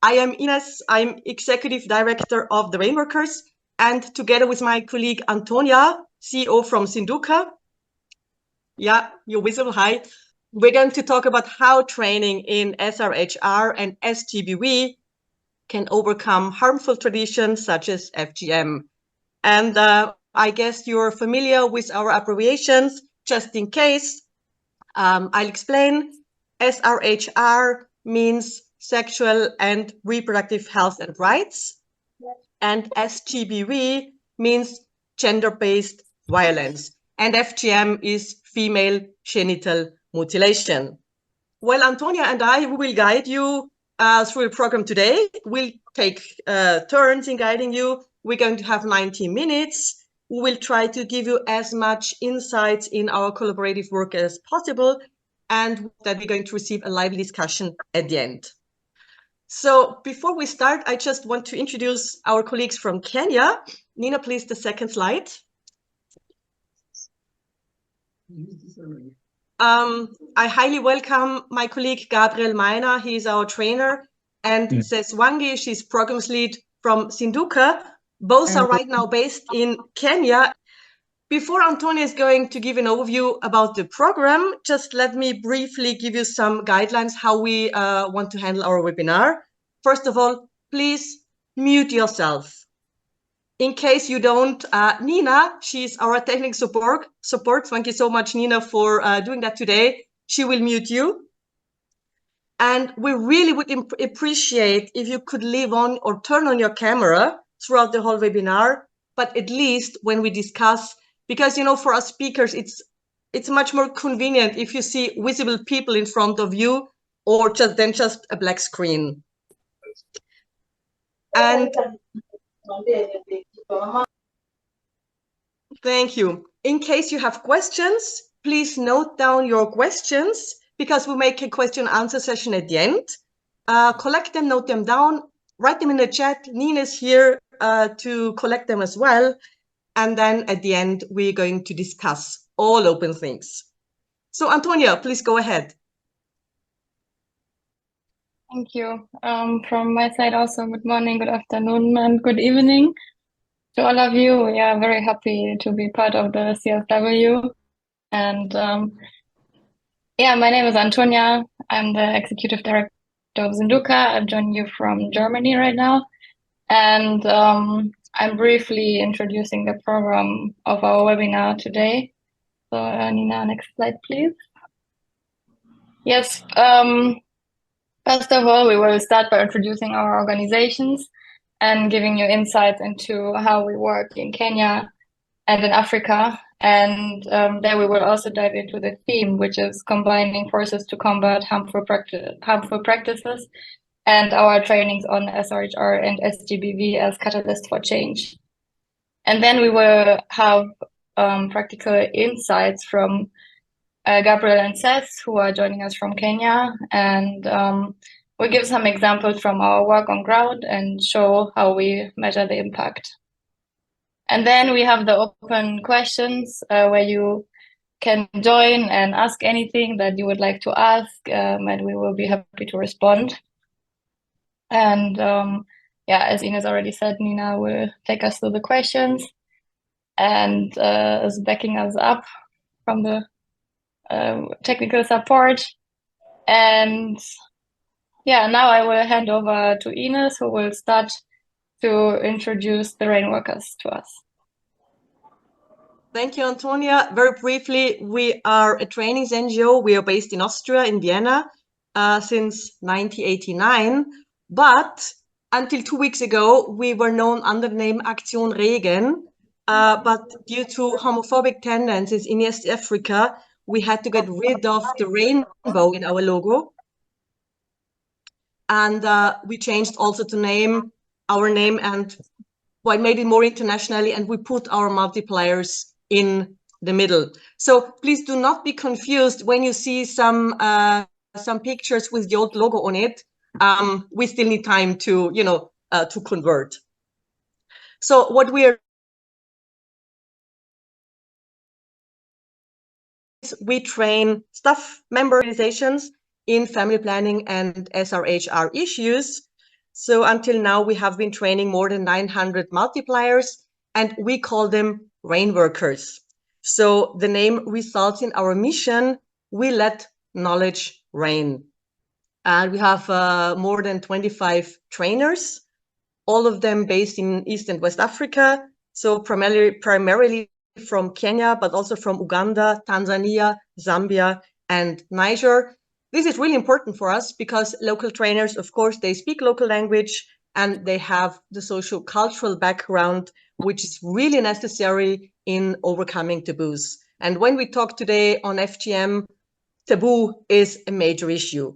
I am Ines. I'm Executive Director of the Rainworkers, and together with my colleague Antonia, CEO from Zinduka, yeah, you're visible, hi, we're going to talk about how training in SRHR and SGBV can overcome harmful traditions such as FGM. And I guess you're familiar with our abbreviations. Just in case, I'll explain. SRHR means sexual and reproductive health and rights, and SGBV means gender-based violence, and FGM is female genital mutilation. Well, Antonia and I will guide you through the program today. We'll take turns in guiding you. We're going to have 90 minutes. We will try to give you as much insights in our collaborative work as possible, and that we're going to receive a lively discussion at the end. So before we start, I just want to introduce our colleagues from Kenya. Nina, please, the second slide. I highly welcome my colleague Gabriel Meiner. He is our trainer, and Seswangi, she's programs lead from Zinduka. Both are right now based in Kenya. Before Antonia is going to give an overview about the program, just let me briefly give you some guidelines how we want to handle our webinar. First of all, please mute yourself. In case you don't, Nina, she's our technical support. Thank you so much, Nina, for doing that today. She will mute you. And we really would appreciate if you could leave on or turn on your camera throughout the whole webinar, but at least when we discuss, because, you know, for us speakers, it's much more convenient if you see visible people in front of you or just a black screen. And thank you. In case you have questions, please note down your questions because we'll make a question answer session at the end. Collect them, note them down, write them in the chat. Nina's here to collect them as well. And then at the end, we're going to discuss all open things. So Antonia, please go ahead. Thank you. From my side also, good morning, good afternoon, and good evening to all of you. We are very happy to be part of the CSW. And yeah, my name is Antonia. I'm the Executive Director of Zinduka. I'm joining you from Germany right now. And I'm briefly introducing the program of our webinar today. So Nina, next slide, please. Yes, first of all, we will start by introducing our organizations and giving you insights into how we work in Kenya and in Africa. And then we will also dive into the theme, which is combining forces to combat harmful practices, and our trainings on SRHR and SGBV as catalyst for change. And then we will have practical insights from Gabriel and Seth, who are joining us from Kenya, and we'll give some examples from our work on ground and show how we measure the impact. And then we have the open questions where you can join and ask anything that you would like to ask, and we will be happy to respond. And yeah, as Ines already said, Nina will take us through the questions and is backing us up from the technical support. And yeah, now I will hand over to Ines, who will start to introduce the Rainworkers to us. Thank you, Antonia. Very briefly, we are a trainings NGO. We are based in Austria, in Vienna, since 1989. But until 2 weeks ago, we were known under the name Aktion Regen. But due to homophobic tendencies in East Africa, we had to get rid of the rainbow in our logo. And we changed also to our name and well, made it more internationally, and we put our multipliers in the middle. So please do not be confused when you see some pictures with the old logo on it. We still need time to, you know, to convert. So what we train staff member organizations in family planning and SRHR issues. So until now, we have been training more than 900 multipliers, and we call them rain workers. So the name results in our mission, we let knowledge rain. And we have more than 25 trainers, all of them based in East and West Africa. So primarily from Kenya, but also from Uganda, Tanzania, Zambia, and Niger. This is really important for us because local trainers, of course, they speak local language and they have the socio-cultural background, which is really necessary in overcoming taboos. And when we talk today on FGM, taboo is a major issue.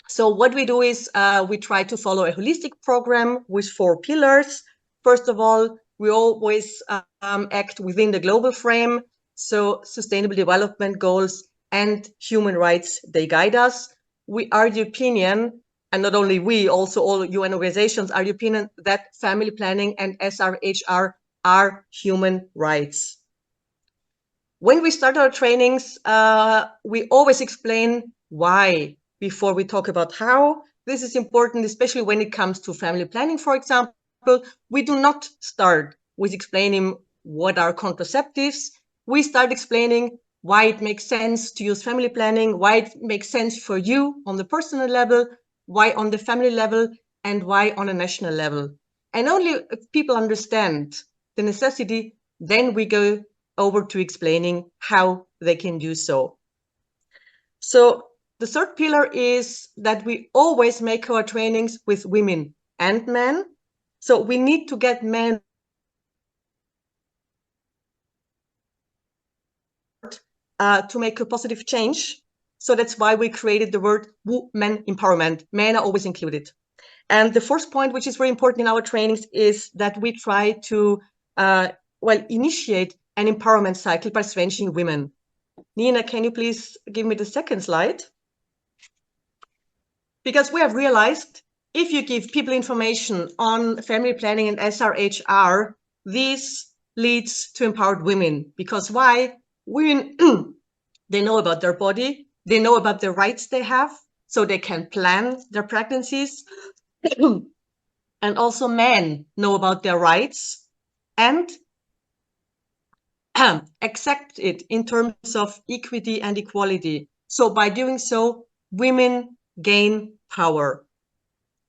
So what we do is we try to follow a holistic program with 4 pillars. First of all, we always act within the global frame. So sustainable development goals and human rights, they guide us. We are the opinion, and not only we, also all UN organizations are the opinion that family planning and SRHR are human rights. When we start our trainings, we always explain why before we talk about how. This is important, especially when it comes to family planning, for example. We do not start with explaining what are contraceptives. We start explaining why it makes sense to use family planning, why it makes sense for you on the personal level, why on the family level, and why on a national level. And only if people understand the necessity, then we go over to explaining how they can do so. So the third pillar is that we always make our trainings with women and men. So we need to get men to make a positive change. So that's why we created the word women empowerment. Men are always included. And the fourth point, which is very important in our trainings, is that we try to initiate an empowerment cycle by strengthening women. Nina, can you please give me the second slide? Because we have realized if you give people information on family planning and SRHR, this leads to empowered women. Because why? Women, they know about their body, they know about the rights they have, so they can plan their pregnancies. And also men know about their rights and accept it in terms of equity and equality. So by doing so, women gain power.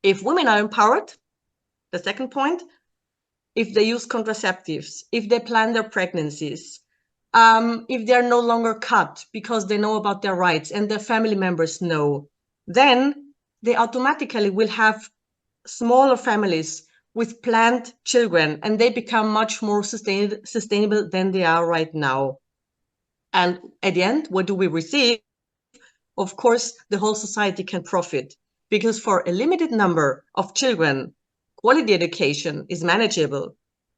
If women are empowered, the second point, if they use contraceptives, if they plan their pregnancies, if they're no longer cut because they know about their rights and their family members know, then they automatically will have smaller families with planned children, and they become much more sustainable than they are right now. And at the end, what do we receive? Of course, the whole society can profit, because for a limited number of children, quality education is manageable,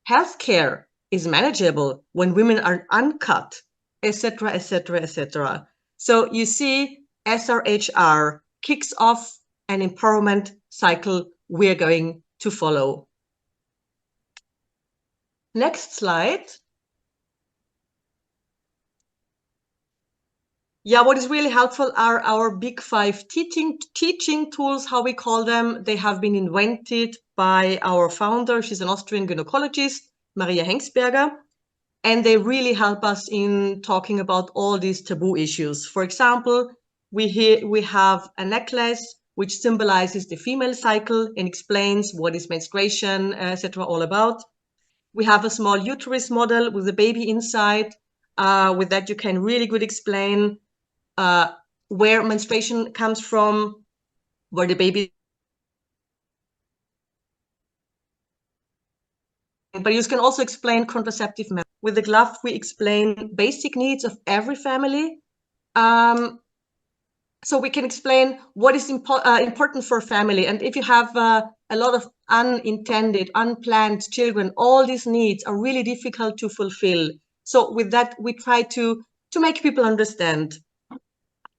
healthcare is manageable when women are uncut, etc., etc., etc. So you see, SRHR kicks off an empowerment cycle we're going to follow. Next slide. Yeah, what is really helpful are our big 5 teaching tools, how we call them. They have been invented by our founder. She's an Austrian gynecologist, Maria Hengsberger. And they really help us in talking about all these taboo issues. For example, we have a necklace which symbolizes the female cycle and explains what is menstruation, etc., all about. We have a small uterus model with a baby inside. With that, you can really good explain where menstruation comes from, where the baby. But you can also explain contraceptive methods. With the glove, we explain basic needs of every family. So we can explain what is important for a family. And if you have a lot of unintended, unplanned children, all these needs are really difficult to fulfill. So with that, we try to make people understand.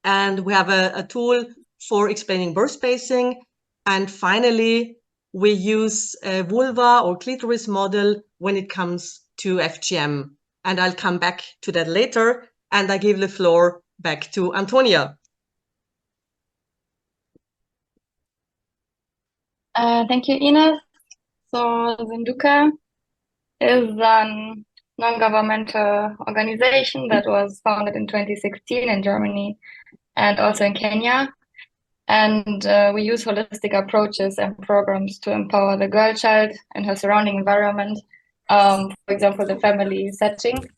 And we have a tool for explaining birth spacing. And finally, we use a vulva or clitoris model when it comes to FGM. And I'll come back to that later. And I give the floor back to Antonia. Thank you, Ines. So Zinduka is a non-governmental organization that was founded in 2016 in Germany and also in Kenya. And we use holistic approaches and programs to empower the girl child and her surrounding environment, for example, the family setting.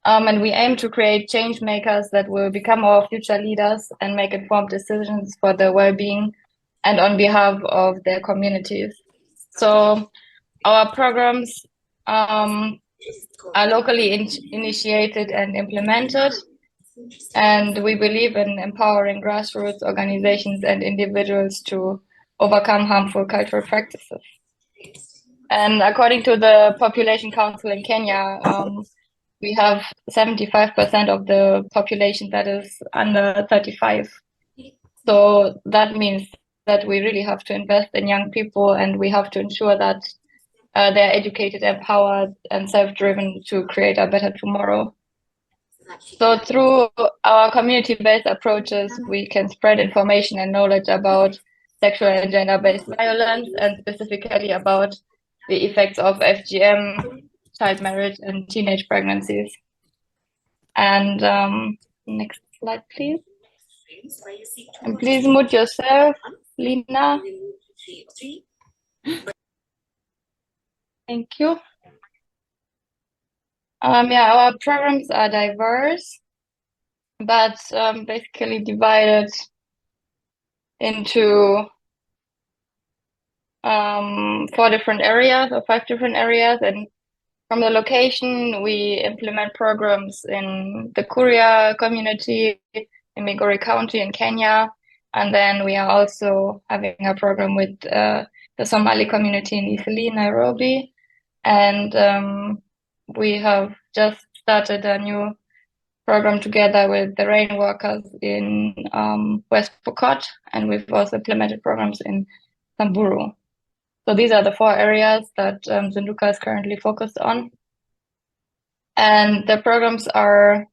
And we aim to create change makers that will become our future leaders and make informed decisions for the well-being and on behalf of their communities. So our programs are locally initiated and implemented, and we believe in empowering grassroots organizations and individuals to overcome harmful cultural practices. And according to the Population Council in Kenya, we have 75% of the population that is under 35. So that means that we really have to invest in young people, and we have to ensure that they're educated, empowered, and self-driven to create a better tomorrow. So through our community-based approaches, we can spread information and knowledge about sexual and gender-based violence, and specifically about the effects of FGM, child marriage, and teenage pregnancies. And next slide, please. And please mute yourself, Lina. Thank you. Yeah, our programs are diverse, but basically divided into 4 different areas or 5 different areas. And from the location, we implement programs in the Kuria community in Migori County in Kenya. And then we are also having a program with the Somali community in Eastleigh, Nairobi. And we have just started a new program together with the rain workers in West Pokot, and we've also implemented programs in Samburu. So these are the 4 areas that Zinduka is currently focused on. And the programs are,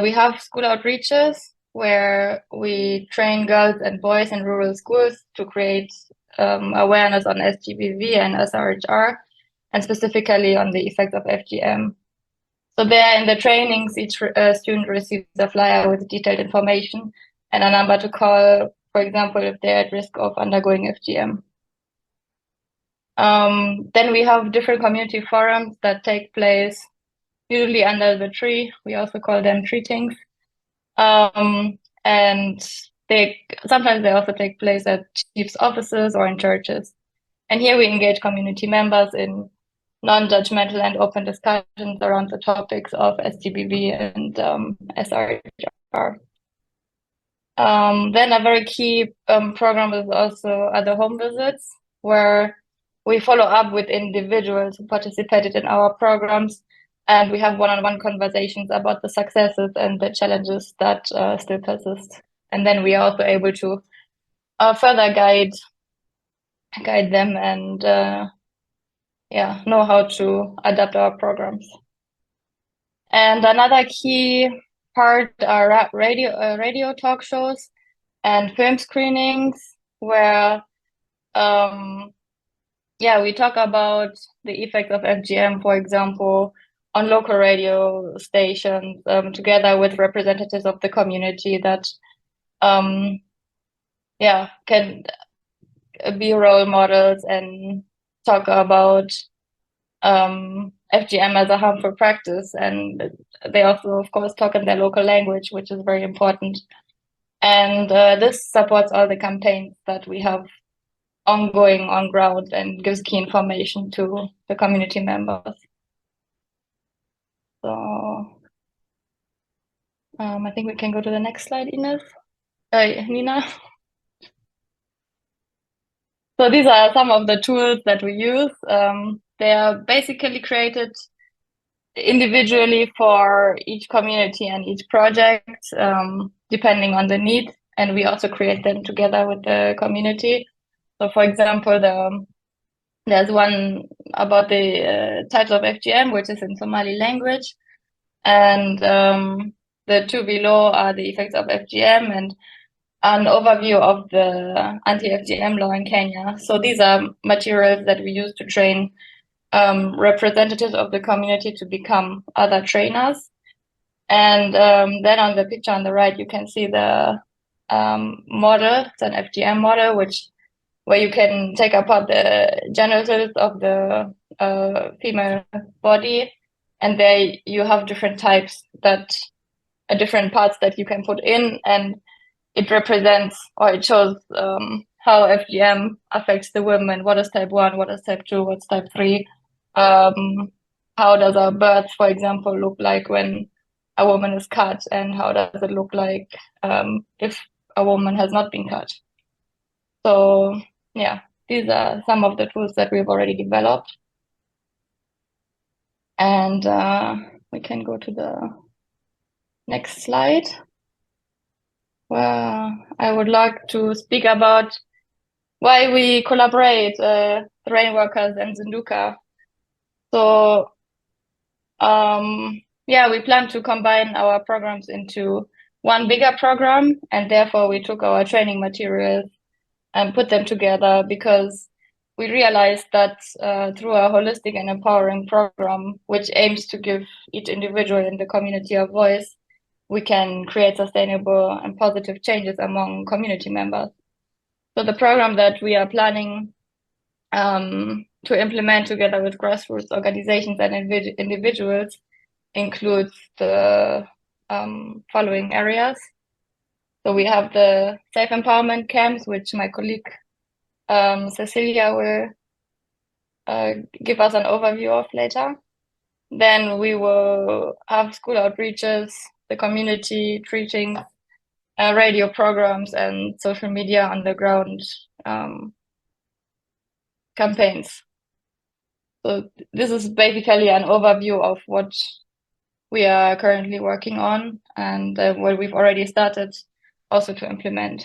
we have school outreaches where we train girls and boys in rural schools to create awareness on SGBV and SRHR, and specifically on the effects of FGM. So there in the trainings, each student receives a flyer with detailed information and a number to call, for example, if they're at risk of undergoing FGM. Then we have different community forums that take place usually under the tree. We also call them treatings. And sometimes they also take place at chief's offices or in churches. And here we engage community members in non-judgmental and open discussions around the topics of SGBV and SRHR. Then a very key program is also the home visits, where we follow up with individuals who participated in our programs, and we have one-on-one conversations about the successes and the challenges that still persist. And then we are also able to further guide them and know how to adapt our programs. And another key part are radio talk shows and film screenings, where we talk about the effects of FGM, for example, on local radio stations, together with representatives of the community that can be role models and talk about FGM as a harmful practice. And they also, of course, talk in their local language, which is very important. And this supports all the campaigns that we have ongoing on ground and gives key information to the community members. So I think we can go to the next slide, Nina. So these are some of the tools that we use. They are basically created individually for each community and each project, depending on the need. And we also create them together with the community. So for example, there's one about the types of FGM, which is in Somali language. And the 2 below are the effects of FGM. And an overview of the anti-FGM law in Kenya. So these are materials that we use to train representatives of the community to become other trainers. And then on the picture on the right, you can see the model. It's an FGM model, where you can take apart the genitals of the female body, and there you have different types different parts that you can put in, and it represents, or it shows how FGM affects the women. What is type 1? What is type 2? What's type 3? How does a birth, for example, look like when a woman is cut, and how does it look like if a woman has not been cut? So yeah, these are some of the tools that we've already developed. And we can go to the next slide, where I would like to speak about why we collaborate, the rain workers and Zinduka. So yeah, we plan to combine our programs into one bigger program, and therefore we took our training materials and put them together, because we realized that through a holistic and empowering program, which aims to give each individual in the community a voice, we can create sustainable and positive changes among community members. So the program that we are planning to implement together with grassroots organizations and individuals includes the following areas. So we have the safe empowerment camps, which my colleague Cecilia will give us an overview of later. Then we will have school outreaches, the community treating, radio programs, and social media underground campaigns. So this is basically an overview of what we are currently working on, and what we've already started also to implement.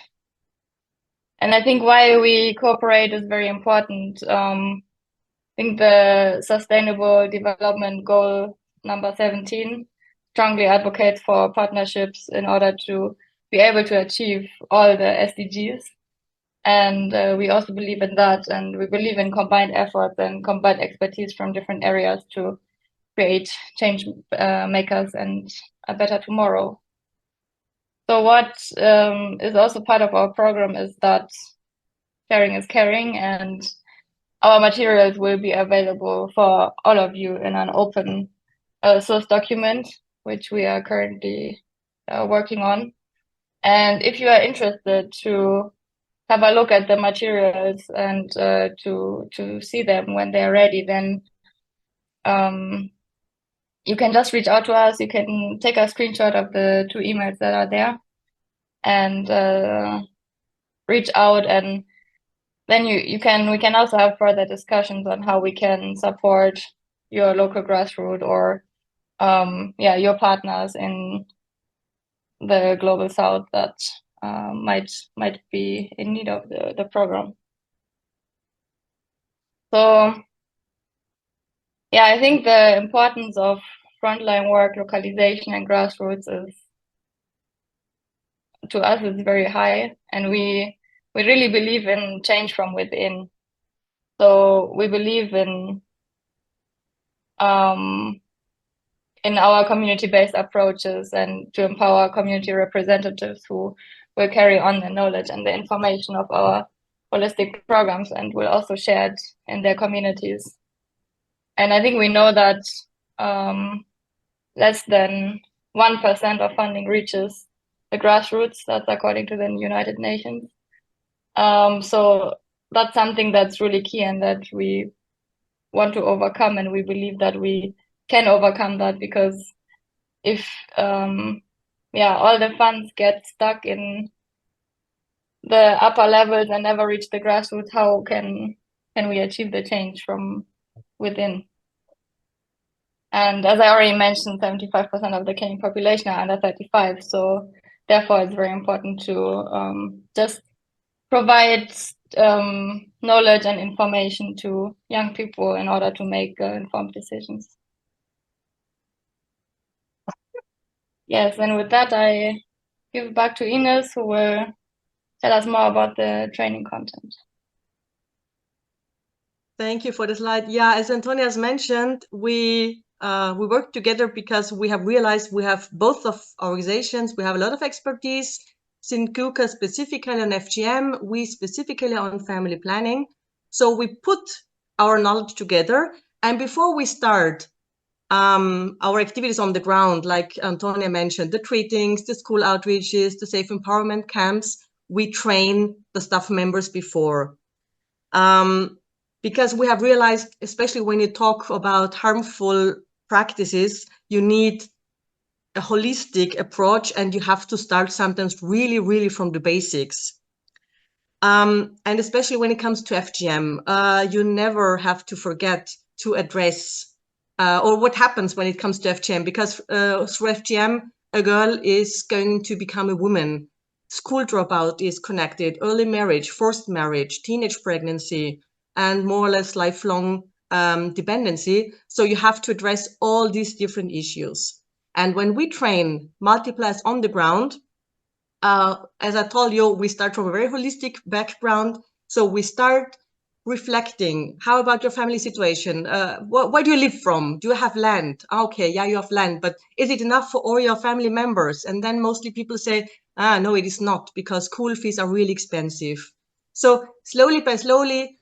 And I think why we cooperate is very important. I think the Sustainable Development Goal number 17 strongly advocates for partnerships in order to be able to achieve all the SDGs. And we also believe in that, and we believe in combined efforts and combined expertise from different areas to create change makers and a better tomorrow. So what is also part of our program is that sharing is caring, and our materials will be available for all of you in an open source document, which we are currently working on. And if you are interested to have a look at the materials and to see them when they're ready, then you can just reach out to us. You can take a screenshot of the 2 emails that are there and reach out, and then we can also have further discussions on how we can support your local grassroots or your partners in the global south that might be in need of the program. So yeah, I think the importance of frontline work, localization, and grassroots to us is very high, and we really believe in change from within. So we believe in our community-based approaches, and to empower community representatives who will carry on the knowledge and the information of our holistic programs and will also share it in their communities. And I think we know that less than 1% of funding reaches the grassroots. That's according to the United Nations. So that's something that's really key and that we want to overcome, and we believe that we can overcome that, because if all the funds get stuck in the upper levels and never reach the grassroots, how can we achieve the change from within? And as I already mentioned, 75% of the Kenyan population are under 35. So therefore, it's very important to just provide knowledge and information to young people in order to make informed decisions. Yes, and with that, I give back to Ines, who will tell us more about the training content. Thank you for the slide. Yeah, as Antonia has mentioned, we work together because we have realized we have both of our organizations. We have a lot of expertise. Zinduka specifically on FGM, we specifically on family planning. So we put our knowledge together. And before we start our activities on the ground, like Antonia mentioned, the treatings, the school outreaches, the safe empowerment camps, we train the staff members before. Because we have realized, especially when you talk about harmful practices, you need a holistic approach and you have to start sometimes really, really from the basics. And especially when it comes to FGM, you never have to forget to address or what happens when it comes to FGM, because through FGM, a girl is going to become a woman. School dropout is connected, early marriage, forced marriage, teenage pregnancy, and more or less lifelong dependency. So you have to address all these different issues. And when we train multipliers on the ground, as I told you, we start from a very holistic background. So we start reflecting, how about your family situation? Where do you live from? Do you have land? Okay, yeah, you have land, but is it enough for all your family members? And then mostly people say, no, it is not, because school fees are really expensive. So slowly by slowly,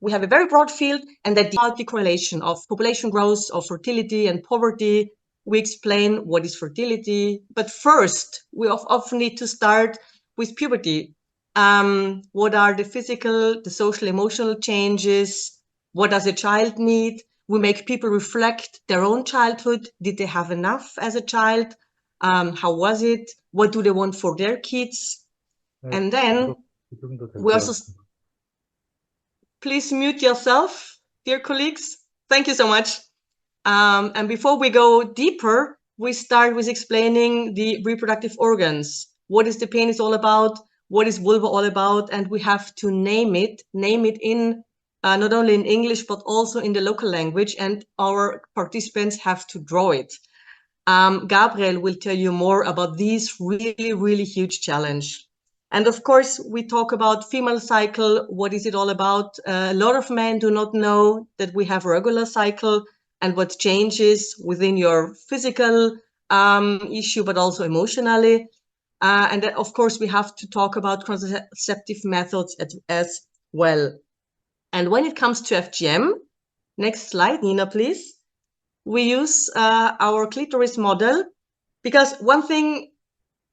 we have a very broad field, and that the correlation of population growth, of fertility and poverty. We explain what is fertility, but first we often need to start with puberty. What are the physical, the social, emotional changes? What does a child need? We make people reflect their own childhood. Did they have enough as a child? How was it? What do they want for their kids? And then we also... Please mute yourself, dear colleagues. Thank you so much. And before we go deeper, we start with explaining the reproductive organs. What is the penis all about? What is vulva all about? And we have to name it in not only in English, but also in the local language. And our participants have to draw it. Gabriel will tell you more about this really, really huge challenge. And of course, we talk about female cycle. What is it all about? A lot of men do not know that we have a regular cycle and what changes within your physical issue, but also emotionally. And then, of course, we have to talk about contraceptive methods as well. And when it comes to FGM, next slide, Nina, please. We use our clitoris model, because one thing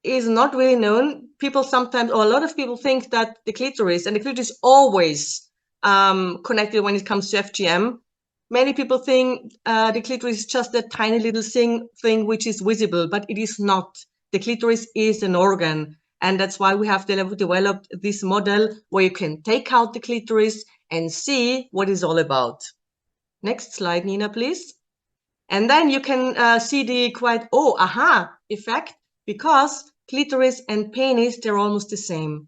is not really known. People sometimes, or a lot of people think that the clitoris, and the clitoris is always connected when it comes to FGM. Many people think the clitoris is just a tiny little thing which is visible, but it is not. The clitoris is an organ, and that's why we have developed this model where you can take out the clitoris and see what it's all about. Next slide, Nina, please. And then you can see the quite, effect, because clitoris and penis, they're almost the same.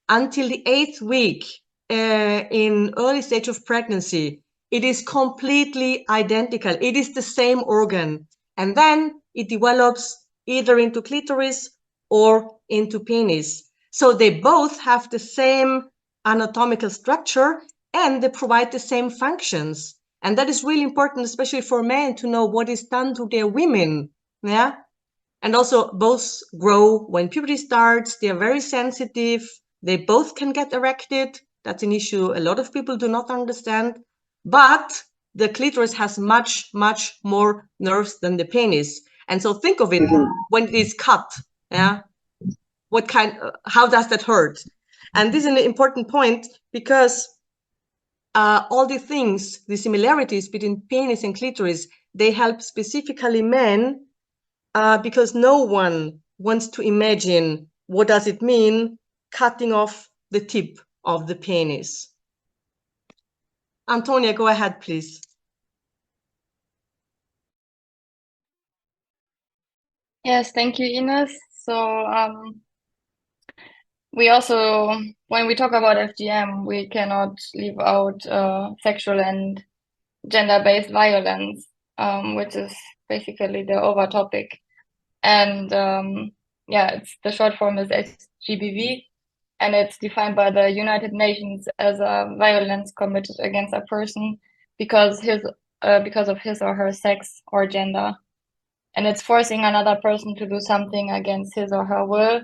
Until the 8th week in early stage of pregnancy, it is completely identical. It is the same organ. And then it develops either into clitoris or into penis. So they both have the same anatomical structure and they provide the same functions. And that is really important, especially for men, to know what is done to their women. Yeah. And also both grow when puberty starts. They are very sensitive. They both can get erected. That's an issue a lot of people do not understand. But the clitoris has much, much more nerves than the penis. And so think of it when it is cut. Yeah. How does that hurt? And this is an important point, because all the things, the similarities between penis and clitoris, they help specifically men, because no one wants to imagine what does it mean cutting off the tip of the penis. Antonia, go ahead, please. Yes, thank you, Ines. So we also, when we talk about FGM, we cannot leave out sexual and gender-based violence, which is basically the over topic. And yeah, the short form is SGBV, and it's defined by the United Nations as a violence committed against a person because of his or her sex or gender. And it's forcing another person to do something against his or her will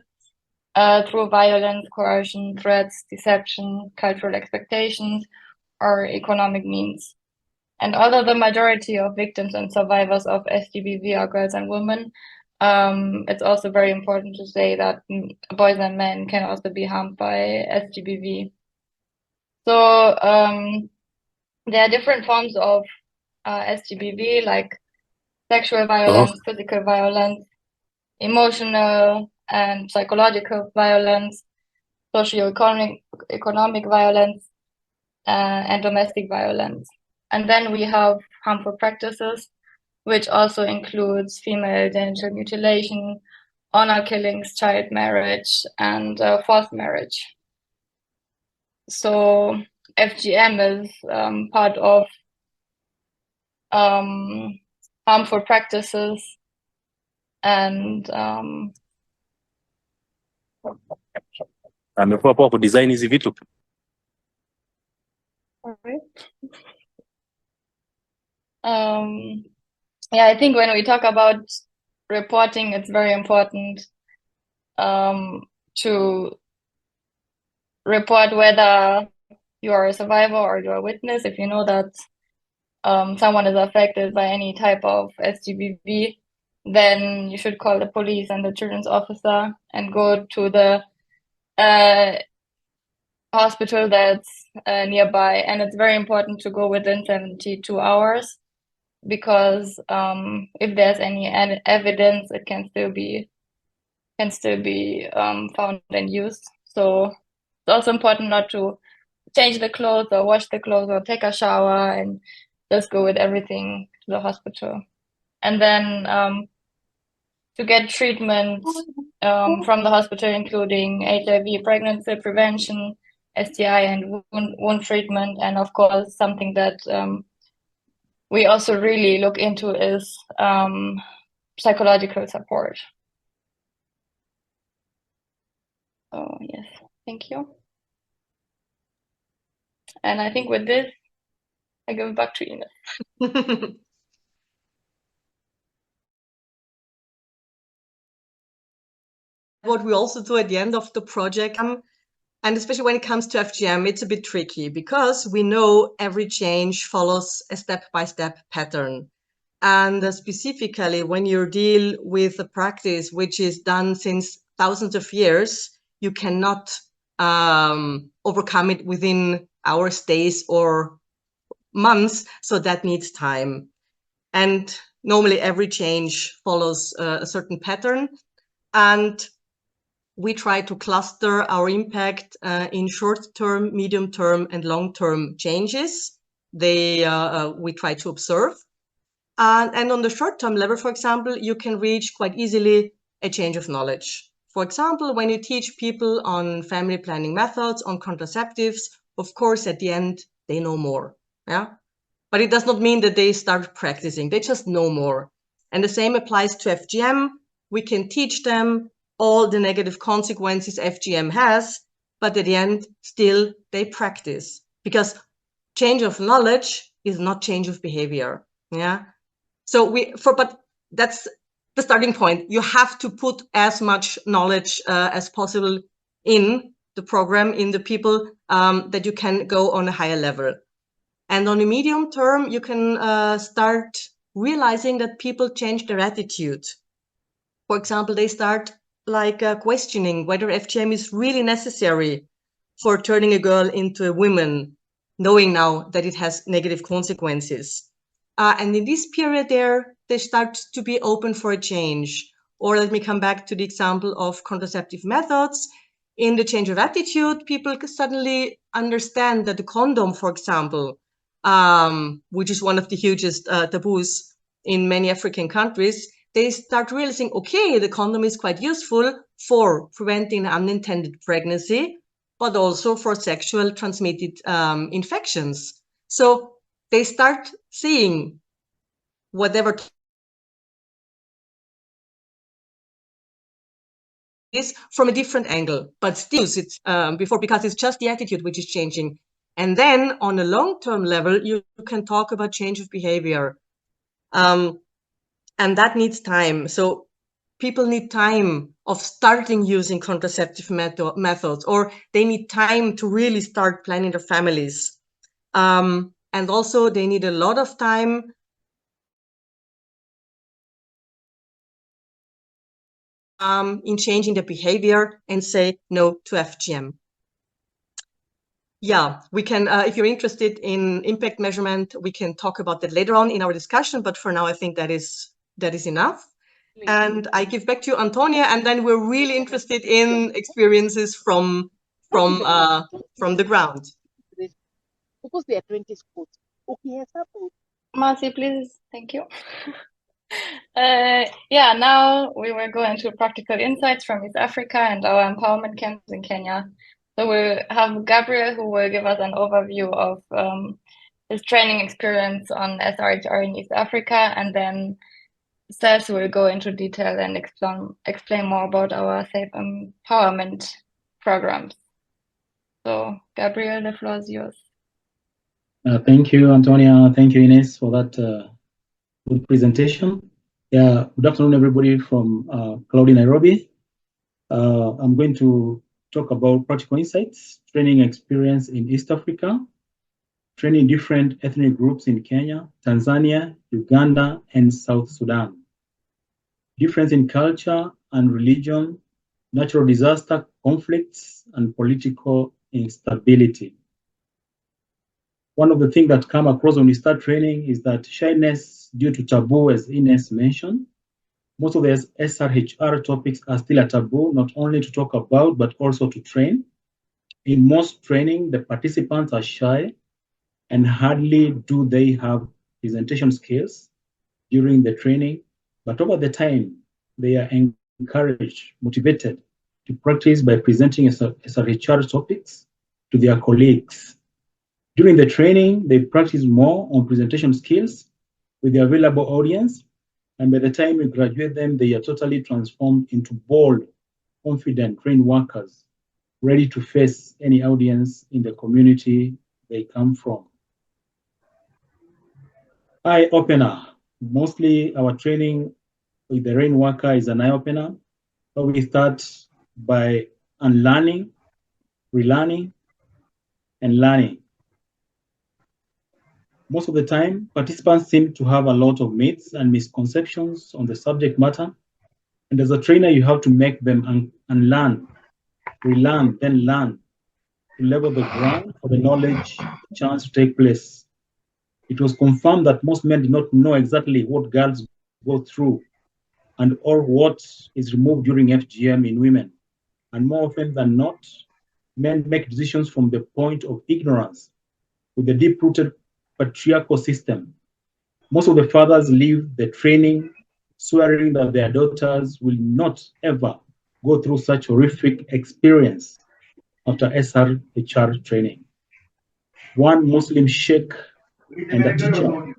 through violence, coercion, threats, deception, cultural expectations, or economic means. And although the majority of victims and survivors of SGBV are girls and women, it's also very important to say that boys and men can also be harmed by SGBV. So there are different forms of SGBV, like sexual violence, physical violence, emotional and psychological violence, socio-economic violence, and domestic violence. And then we have harmful practices, which also includes female genital mutilation, honor killings, child marriage, and forced marriage. So FGM is part of harmful practices, and amekuwa hapo kudesign hizi vitu. Yeah, I think when we talk about reporting, it's very important to report whether you are a survivor or you're a witness. If you know that someone is affected by any type of SGBV, then you should call the police and the children's officer and go to the hospital that's nearby. And it's very important to go within 72 hours because if there's any evidence, it can still be found and used. So it's also important not to change the clothes or wash the clothes or take a shower and just go with everything to the hospital. And then to get treatment from the hospital, including HIV, pregnancy prevention, STI, and wound treatment. And of course, something that we also really look into is psychological support. So yes, thank you. And I think with this, I give it back to Ines. What we also do at the end of the project, and especially when it comes to FGM, it's a bit tricky because we know every change follows a step-by-step pattern. And specifically, when you deal with a practice which is done since thousands of years, you cannot overcome it within hours, days, or months. So that needs time. And normally every change follows a certain pattern. And we try to cluster our impact in short-term, medium-term, and long-term changes. We try to observe. And on the short-term level, for example, you can reach quite easily a change of knowledge. For example, when you teach people on family planning methods, on contraceptives, of course, at the end, they know more. Yeah, but it does not mean that they start practicing. They just know more. And the same applies to FGM. We can teach them all the negative consequences FGM has, but at the end, still they practice because change of knowledge is not change of behavior. Yeah. So but that's the starting point. You have to put as much knowledge as possible in the program, in the people, that you can go on a higher level. And on a medium term, you can start realizing that people change their attitude. For example, they start questioning whether FGM is really necessary for turning a girl into a woman, knowing now that it has negative consequences. And in this period they start to be open for a change. Or let me come back to the example of contraceptive methods. In the change of attitude, people suddenly understand that the condom, for example, which is one of the hugest taboos in many African countries, they start realizing, okay, the condom is quite useful for preventing unintended pregnancy, but also for sexual transmitted infections. So they start seeing whatever this from a different angle, but still use it before, because it's just the attitude which is changing. And then on a long-term level, you can talk about change of behavior. And that needs time. So people need time of starting using contraceptive methods, or they need time to really start planning their families. And also they need a lot of time in changing the behavior and say no to FGM. Yeah, we can, if you're interested in impact measurement, we can talk about that later on in our discussion, but for now, I think that is enough. And I give back to you, Antonia, and then we're really interested in experiences from the ground. Marcy, please. Thank you. Yeah, now we will go into practical insights from East Africa and our empowerment camps in Kenya. So we'll have Gabriel, who will give us an overview of his training experience on SRHR in East Africa, and then Seth will go into detail and explain more about our safe empowerment programs. So Gabriel, the floor is yours. Thank you, Antonia. Thank you, Ines, for that good presentation. Yeah, good afternoon, everybody from cloudy Nairobi. I'm going to talk about practical insights, training experience in East Africa, training different ethnic groups in Kenya, Tanzania, Uganda, and South Sudan. Difference in culture and religion, natural disaster, conflicts, and political instability. One of the things that come across when we start training is that shyness due to taboo, as Ines mentioned. Most of the SRHR topics are still a taboo, not only to talk about, but also to train. In most training, the participants are shy and hardly do they have presentation skills during the training, but over the time, they are encouraged, motivated to practice by presenting SRHR topics to their colleagues. During the training, they practice more on presentation skills with the available audience, and by the time we graduate them, they are totally transformed into bold, confident, trained workers, ready to face any audience in the community they come from. Eye-opener. Mostly our training with the rain worker is an eye-opener. So we start by unlearning, relearning, and learning. Most of the time, participants seem to have a lot of myths and misconceptions on the subject matter. And as a trainer, you have to make them unlearn, relearn, then learn to level the ground for the knowledge chance to take place. It was confirmed that most men did not know exactly what girls go through and or what is removed during FGM in women. And more often than not, men make decisions from the point of ignorance with the deep-rooted patriarchal system. Most of the fathers leave the training swearing that their daughters will not ever go through such horrific experience after SRHR training. One Muslim sheikh and a teacher.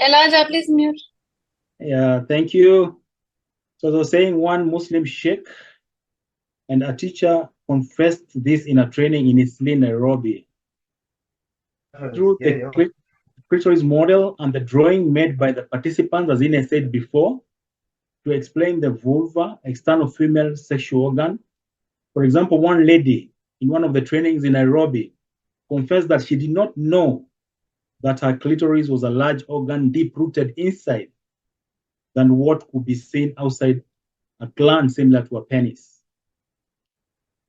Elijah, please mute. Yeah, thank you. So they were saying one Muslim sheikh and a teacher confessed this in a training in Eastleigh, Nairobi. Through the clitoris model and the drawing made by the participants, as Ines said before, to explain the vulva, external female sexual organ. For example, one lady in one of the trainings in Nairobi confessed that she did not know that her clitoris was a large organ deep-rooted inside than what could be seen outside a gland similar to a penis.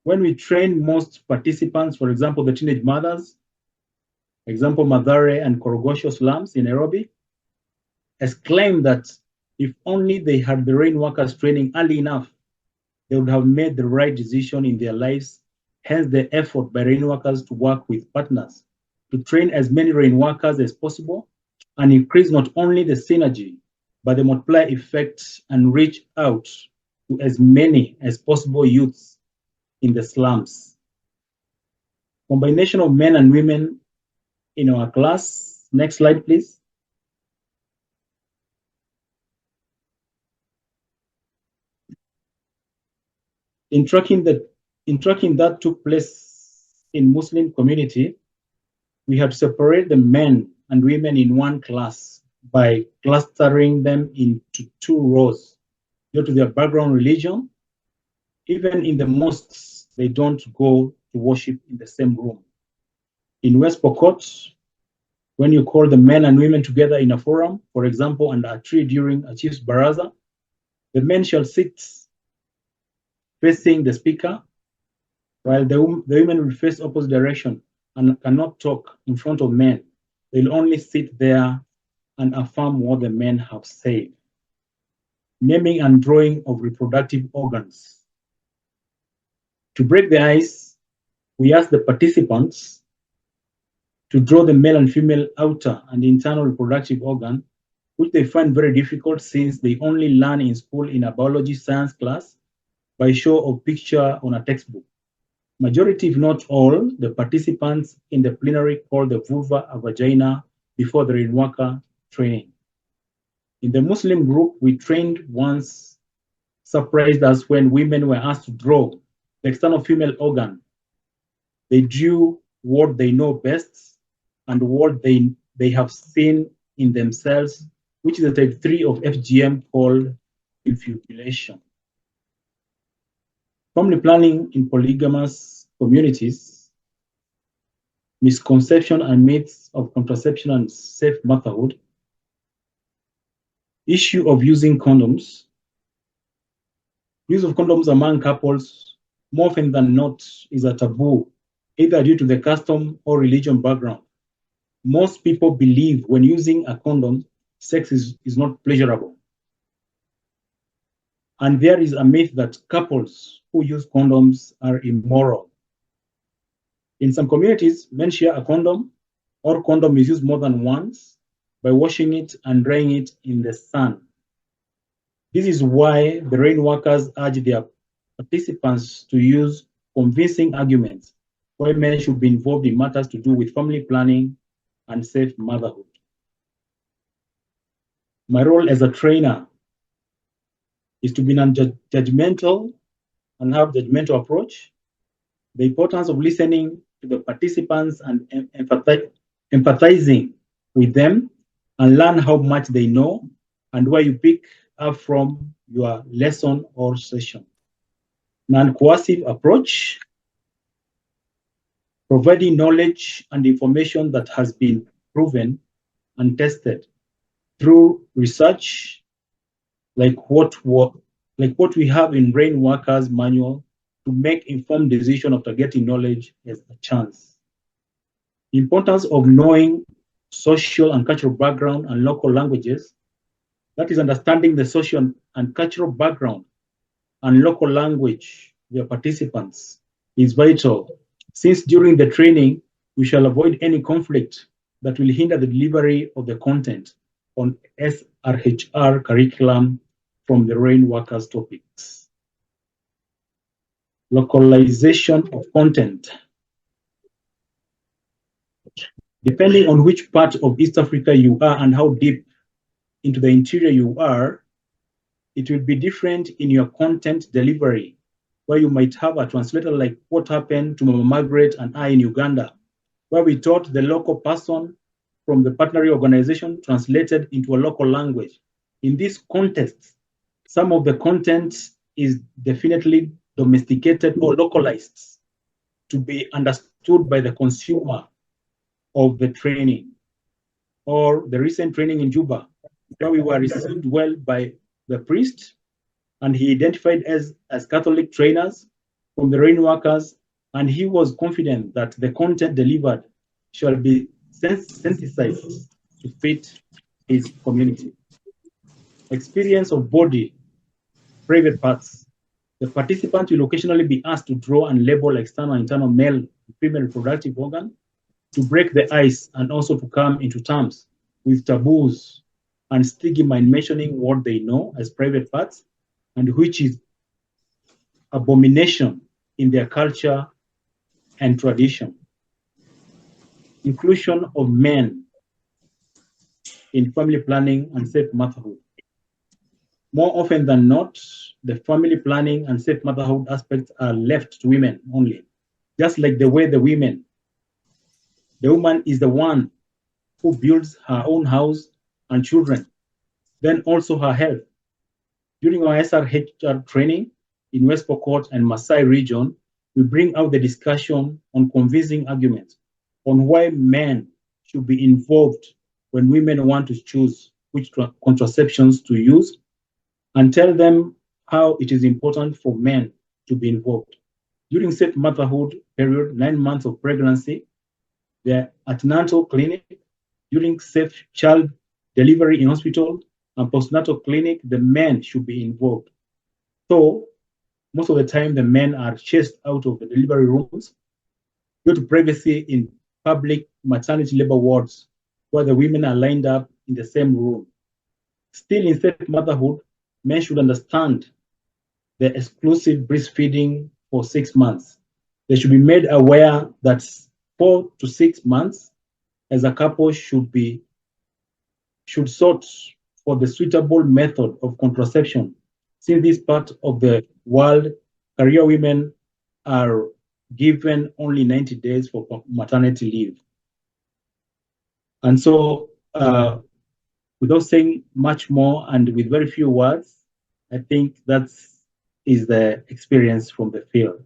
When we train most participants, for example, the teenage mothers, example, Mathare and Korogosho slums in Nairobi, exclaimed that if only they had the rain workers training early enough, they would have made the right decision in their lives, hence the effort by rain workers to work with partners to train as many rain workers as possible and increase not only the synergy, but the multiplier effect and reach out to as many as possible youths in the slums. Combination of men and women in our class. Next slide, please. In tracking that took place in Muslim community, we had separated the men and women in one class by clustering them into 2 rows due to their background religion. Even in the mosques, they don't go to worship in the same room. In West Pokot, when you call the men and women together in a forum, for example, under a tree during a chief's baraza, the men shall sit facing the speaker, while the women will face opposite direction and cannot talk in front of men. They'll only sit there and affirm what the men have said. Naming and drawing of reproductive organs. To break the ice, we ask the participants to draw the male and female outer and internal reproductive organ, which they find very difficult since they only learn in school in a biology science class by show of picture on a textbook. Majority, if not all, the participants in the plenary call the vulva a vagina before the rainworker training. In the Muslim group, we trained once surprised us when women were asked to draw the external female organ. They drew what they know best and what they have seen in themselves, which is a type 3 of FGM called infibulation. Family planning in polygamous communities, misconception and myths of contraception and safe motherhood, issue of using condoms. Use of condoms among couples, more often than not, is a taboo, either due to the custom or religion background. Most people believe when using a condom, sex is not pleasurable. And there is a myth that couples who use condoms are immoral. In some communities, men share a condom, or condom is used more than once by washing it and drying it in the sun. This is why the rain workers urge their participants to use convincing arguments why men should be involved in matters to do with family planning and safe motherhood. My role as a trainer is to be non-judgmental and have judgmental approach, the importance of listening to the participants and empathizing with them and learn how much they know and where you pick up from your lesson or session. Non-coercive approach, providing knowledge and information that has been proven and tested through research, like what we have in Rain Workers Manual, to make informed decision after getting knowledge as a chance. The importance of knowing social and cultural background and local languages, that is understanding the social and cultural background and local language of your participants is vital, since during the training, we shall avoid any conflict that will hinder the delivery of the content on SRHR curriculum from the Rain Workers topics. Localization of content. Depending on which part of East Africa you are and how deep into the interior you are, it will be different in your content delivery, where you might have a translator like what happened to Mama Margaret and I in Uganda, where we taught the local person from the partnering organization translated into a local language. In this context, some of the content is definitely domesticated or localized to be understood by the consumer of the training. Or the recent training in Juba, where we were received well by the priest, and he identified as Catholic trainers from the Rain Workers, and he was confident that the content delivered shall be sensitized to fit his community. Experience of body, private parts. The participant will occasionally be asked to draw and label external and internal male and female reproductive organ to break the ice and also to come into terms with taboos and stigma in mentioning what they know as private parts and which is abomination in their culture and tradition. Inclusion of men in family planning and safe motherhood. More often than not, the family planning and safe motherhood aspects are left to women only. Just like the way the woman is the one who builds her own house and children, then also her health. During our SRHR training in West Pokot and Maasai region, we bring out the discussion on convincing arguments on why men should be involved when women want to choose which contraceptions to use, and tell them how it is important for men to be involved. During safe motherhood period, 9 months of pregnancy, the antenatal clinic, during safe child delivery in hospital and postnatal clinic, the men should be involved. So most of the time, the men are chased out of the delivery rooms due to privacy in public maternity labor wards, where the women are lined up in the same room. Still in safe motherhood, men should understand the exclusive breastfeeding for 6 months. They should be made aware that 4 to 6 months as a couple should sort for the suitable method of contraception. Since this part of the world, career women are given only 90 days for maternity leave. And so, without saying much more and with very few words, I think that is the experience from the field.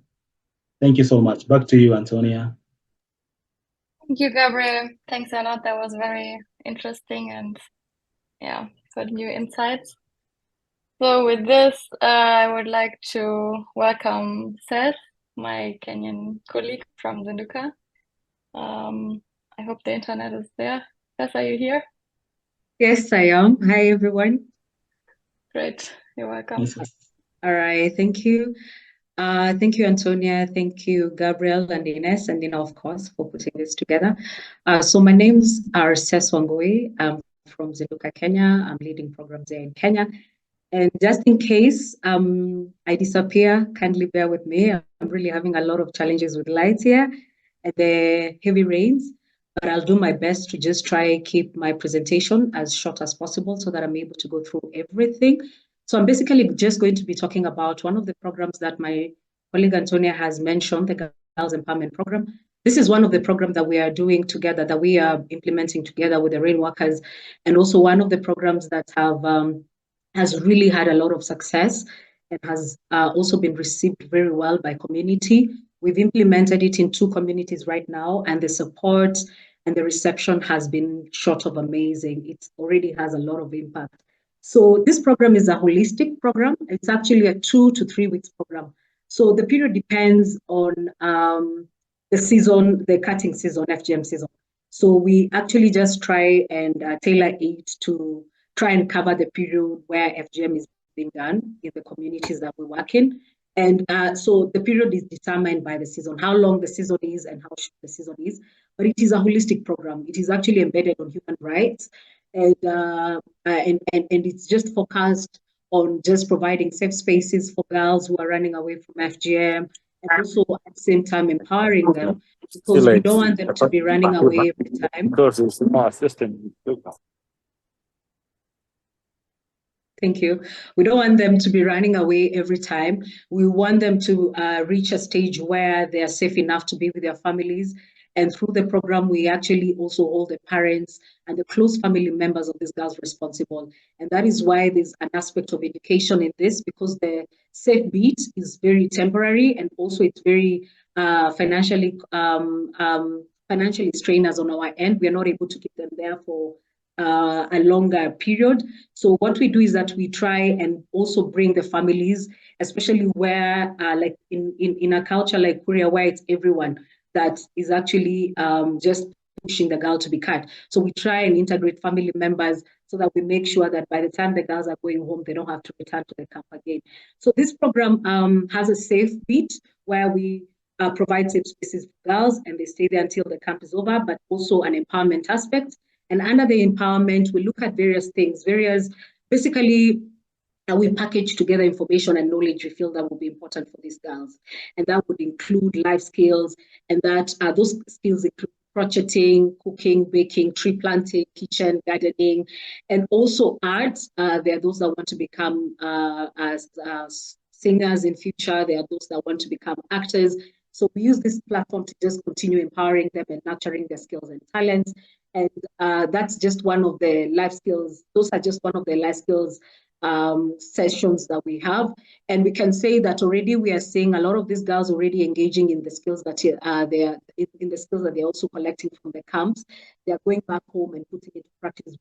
Thank you so much. Back to you, Antonia. Thank you, Gabriel. Thanks a lot. That was very interesting and yeah, for new insights. So with this, I would like to welcome Seth, my Kenyan colleague from Zinduka. I hope the internet is there. Seth, are you here? Yes, I am. Hi, everyone. Great. You're welcome. Yes. All right. Thank you. Thank you, Antonia. Thank you, Gabriel and Ines, and Nina, of course, for putting this together. So my names are Seth Wangui. I'm from Zinduka, Kenya. I'm leading programs there in Kenya. And just in case I disappear, kindly bear with me. I'm really having a lot of challenges with lights here and the heavy rains. But I'll do my best to just try keep my presentation as short as possible so that I'm able to go through everything. So I'm basically just going to be talking about one of the programs that my colleague Antonia has mentioned, the Girls Empowerment Program. This is one of the programs that we are doing together, that we are implementing together with the rain workers, and also one of the programs that has really had a lot of success and has also been received very well by community. We've implemented it in 2 communities right now, and the support and the reception has been short of amazing. It already has a lot of impact. So this program is a holistic program. It's actually a 2 to 3 weeks program. So the period depends on the season, the cutting season, FGM season. So we actually just try and tailor it to try and cover the period where FGM is being done in the communities that we work in. And so the period is determined by the season, how long the season is and how short the season is. But it is a holistic program. It is actually embedded on human rights, and it's just focused on just providing safe spaces for girls who are running away from FGM, and also at the same time empowering them, because we don't want them to be running away every time. Thank you. We don't want them to be running away every time. We want them to reach a stage where they are safe enough to be with their families. And through the program, we actually also hold the parents and the close family members of these girls responsible. And that is why there's an aspect of education in this, because the safe beat is very temporary, and also it's very financially strained us on our end. We are not able to keep them there for a longer period. So what we do is that we try and also bring the families, especially where like in a culture like Korea, where it's everyone that is actually just pushing the girl to be cut. So we try and integrate family members so that we make sure that by the time the girls are going home, they don't have to return to the camp again. So this program has a safe beat where we provide safe spaces for girls and they stay there until the camp is over, but also an empowerment aspect. And under the empowerment, we look at various things, basically we package together information and knowledge we feel that will be important for these girls. And that would include life skills, and that those skills include crocheting, cooking, baking, tree planting, kitchen, gardening, and also arts. There are those that want to become singers in future. There are those that want to become actors. So we use this platform to just continue empowering them and nurturing their skills and talents. And that's just one of the life skills. Those are just one of the life skills sessions that we have. And we can say that already we are seeing a lot of these girls already engaging in the skills that they're in the skills that they're also collecting from the camps. They're going back home and putting into practice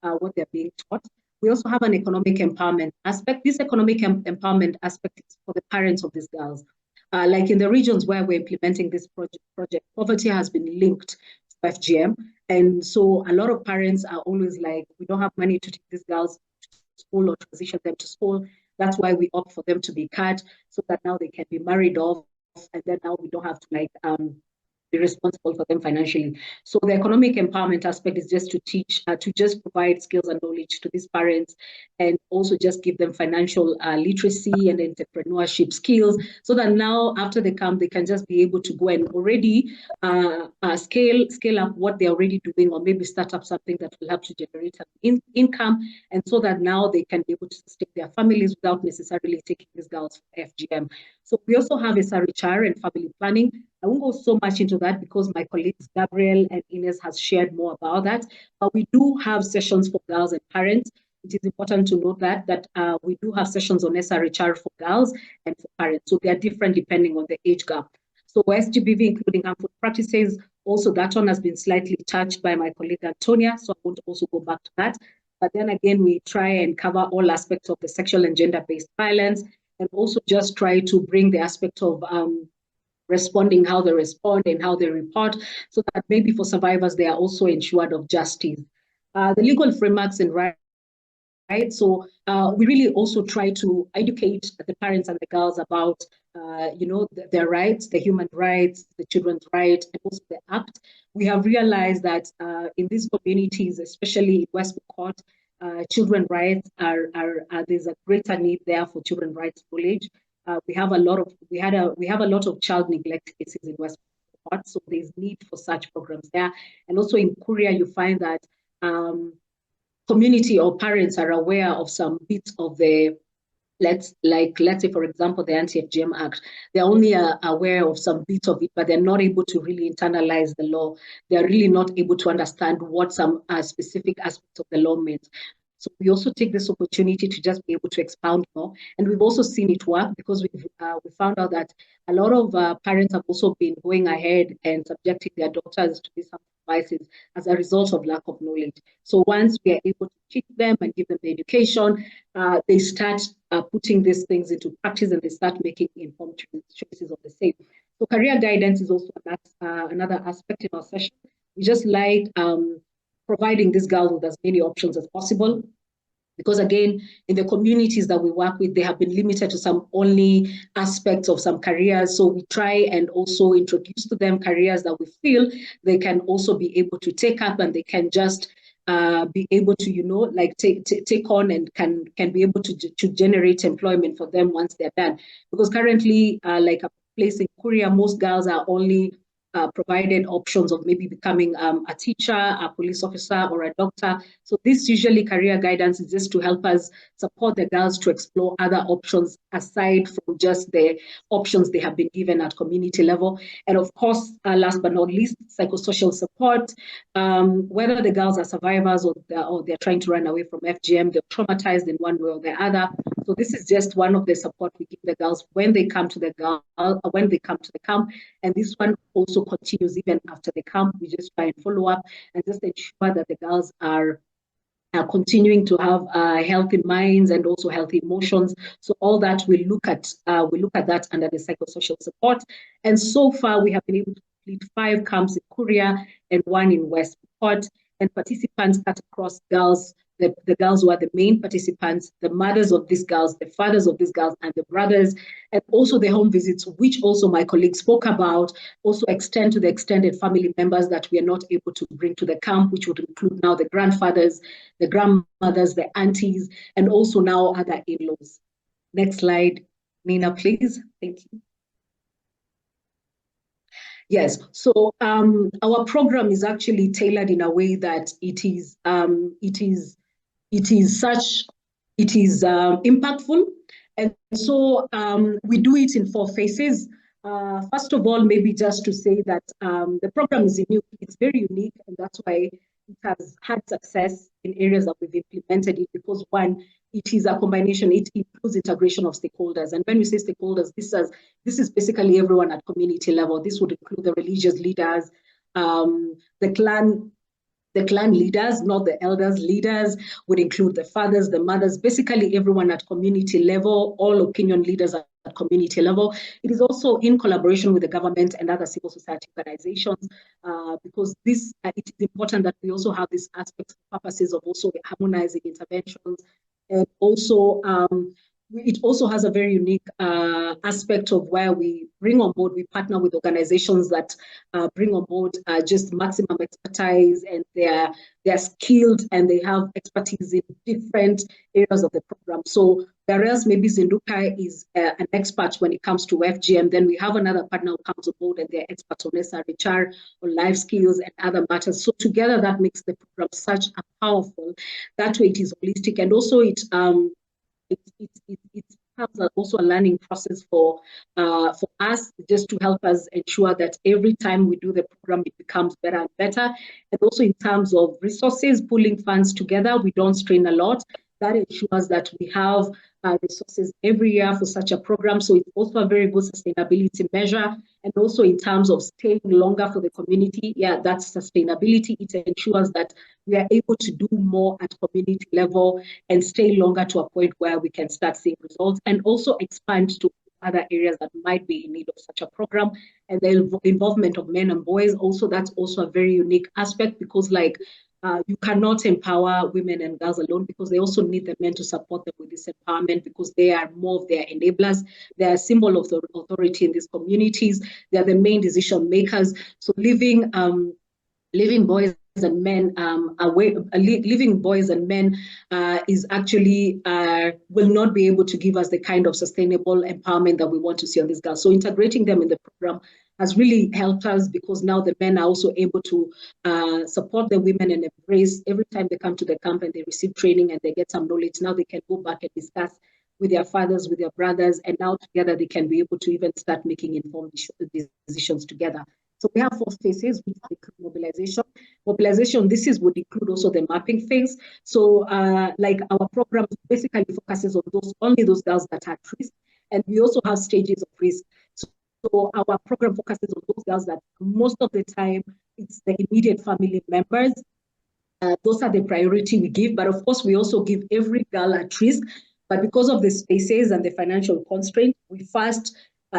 what they're being taught. We also have an economic empowerment aspect. This economic empowerment aspect is for the parents of these girls. Like in the regions where we're implementing this project, poverty has been linked to FGM. And so a lot of parents are always like, we don't have money to take these girls to school or transition them to school. That's why we opt for them to be cut, so that now they can be married off, and then now we don't have to be responsible for them financially. So the economic empowerment aspect is just to teach, to just provide skills and knowledge to these parents, and also just give them financial literacy and entrepreneurship skills, so that now after they come, they can just be able to go and already scale up what they're already doing, or maybe start up something that will help to generate an income, and so that now they can be able to sustain their families without necessarily taking these girls for FGM. So we also have SRHR and family planning. I won't go so much into that because my colleagues Gabriel and Ines has shared more about that. But we do have sessions for girls and parents. It is important to note that we do have sessions on SRHR for girls and for parents. So they are different depending on the age gap. So SGBV, including harmful practices, also that one has been slightly touched by my colleague Antonia, so I won't also go back to that. But then again, we try and cover all aspects of the sexual and gender-based violence, and also just try to bring the aspect of responding, how they respond and how they report, so that maybe for survivors, they are also ensured of justice. The legal frameworks and rights. So we really also try to educate the parents and the girls about, their rights, the human rights, the children's rights, and also the Act. We have realized that in these communities, especially in West Pokot, children's rights there's a greater need there for children's rights knowledge. We have a lot of child neglect cases in West Pokot, so there's need for such programs there. And also in Korea, you find that community or parents are aware of some bits of the, let's say, for example, the Anti-FGM Act. They're only aware of some bits of it, but they're not able to really internalize the law. They're really not able to understand what some specific aspects of the law means. So we also take this opportunity to just be able to expound more. And we've also seen it work, because we found out that a lot of parents have also been going ahead and subjecting their daughters to these devices as a result of lack of knowledge. So once we are able to teach them and give them the education, they start putting these things into practice, and they start making informed choices of the same. So career guidance is also another aspect in our session. We just like providing these girls with as many options as possible, because again, in the communities that we work with, they have been limited to some only aspects of some careers. So we try and also introduce to them careers that we feel they can also be able to take up, and they can just be able to, take on and can be able to generate employment for them once they're done. Because currently, like a place in Korea, most girls are only provided options of maybe becoming a teacher, a police officer, or a doctor. So this usually career guidance is just to help us support the girls to explore other options aside from just the options they have been given at community level. And of course, last but not least, psychosocial support. Whether the girls are survivors or they're trying to run away from FGM, they're traumatized in one way or the other. So this is just one of the support we give the girls when they come to the camp. And this one also continues even after the camp. We just try and follow up and just ensure that the girls are continuing to have healthy minds and also healthy emotions. So all that we look at that under the psychosocial support. And so far we have been able to complete 5 camps in Korea and 1 in West Pokot. And participants cut across girls, the girls who are the main participants, the mothers of these girls, the fathers of these girls, and the brothers, and also the home visits, which also my colleague spoke about, also extend to the extended family members that we are not able to bring to the camp, which would include now the grandfathers, the grandmothers, the aunties, and also now other in-laws. Next slide, Nina, please. Thank you. Yes, so our program is actually tailored in a way that it is impactful, and so we do it in 4 phases. First of all, maybe just to say that the program is unique. It's very unique, and that's why it has had success in areas that we've implemented it, because one, it is a combination. It includes integration of stakeholders. And when we say stakeholders, this is basically everyone at community level. This would include the religious leaders, the clan leaders, not the elders. Leaders would include the fathers, the mothers, basically everyone at community level, all opinion leaders at community level. It is also in collaboration with the government and other civil society organizations, because it is important that we also have these aspects for purposes of also harmonizing interventions. And also, it also has a very unique aspect of where we bring on board, we partner with organizations that bring on board just maximum expertise, and they're skilled and they have expertise in different areas of the program. So whereas maybe Zinduka is an expert when it comes to FGM, then we have another partner who comes on board and they're experts on SRHR, on life skills and other matters. So together that makes the program such a powerful, that way it is holistic, and also it has also a learning process for us, just to help us ensure that every time we do the program, it becomes better and better. And also in terms of resources, pulling funds together, we don't strain a lot. That ensures that we have resources every year for such a program. So it's also a very good sustainability measure. And also in terms of staying longer for the community, yeah, that's sustainability. It ensures that we are able to do more at community level and stay longer to a point where we can start seeing results, and also expand to other areas that might be in need of such a program. And the involvement of men and boys, also that's also a very unique aspect, because like you cannot empower women and girls alone, because they also need the men to support them with this empowerment, because they are more of their enablers. They are a symbol of the authority in these communities. They are the main decision makers. So leaving boys and men leaving boys and men is actually will not be able to give us the kind of sustainable empowerment that we want to see on these girls. So integrating them in the program has really helped us, because now the men are also able to support the women and embrace every time they come to the camp and they receive training and they get some knowledge. Now they can go back and discuss with their fathers, with their brothers, and now together they can be able to even start making informed decisions together. So we have 4 phases, which include mobilization. Mobilization, would include also the mapping phase. So like our program basically focuses on only those girls that are at risk. And we also have stages of risk. So our program focuses on those girls that most of the time it's the immediate family members. Those are the priority we give. But of course, we also give every girl at risk. But because of the spaces and the financial constraints, we first